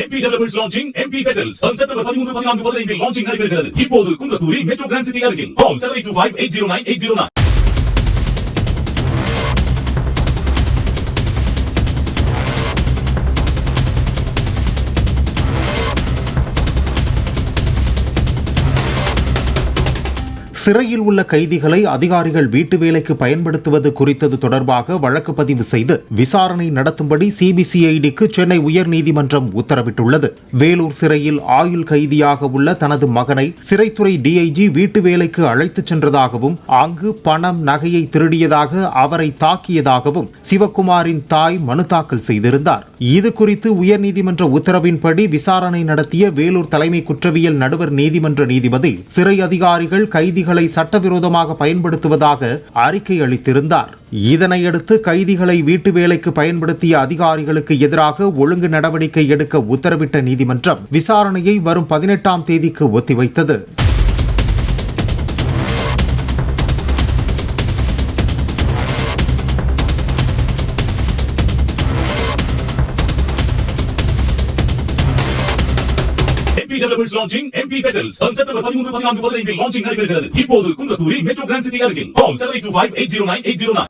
MP Developers launching MP Petals on September 13, 14, 15 launching நடைபெறுகிறது. இப்போது குன்றத்தூரில் metro grand city அருகில். Call 7825809809. சிறையில் உள்ள கைதிகளை அதிகாரிகள் வீட்டு வேலைக்கு பயன்படுத்துவது குறித்தது தொடர்பாக வழக்கு பதிவு செய்து விசாரணை நடத்தும்படி சிபிசிஐடிக்கு சென்னை உயர்நீதிமன்றம் உத்தரவிட்டுள்ளது. வேலூர் சிறையில் ஆயுள் கைதியாக உள்ள தனது மகனை சிறைத்துறை டிஐஜி வீட்டு வேலைக்கு அழைத்துச் சென்றதாகவும் அங்கு பணம் நகையை திருடியதாக அவரை தாக்கியதாகவும் சிவக்குமாரின் தாய் மனு தாக்கல் செய்திருந்தார். இது குறித்து உயர்நீதிமன்ற உத்தரவின்படி விசாரணை நடத்திய வேலூர் தலைமை குற்றவியல் நடுவர் நீதிமன்ற நீதிபதி சிறை அதிகாரிகள் கைதிகளை சட்டவிரோதமாக பயன்படுத்துவதாக அறிக்கை அளித்திருந்தார். இதனையடுத்து கைதிகளை வீட்டு வேலைக்கு பயன்படுத்திய அதிகாரிகளுக்கு எதிராக ஒழுங்கு நடவடிக்கை எடுக்க உத்தரவிட்ட நீதிமன்றம் விசாரணையை வரும் 18ஆம் தேதிக்கு ஒத்திவைத்தது. MP Developers launching MP Petals on September 13, 14, 15 launching நடைபெறுகிறது. இப்போது குன்றத்தூரில் மெட்ரோ கிராண்ட் சிட்டி அருகில். Call 7825809809.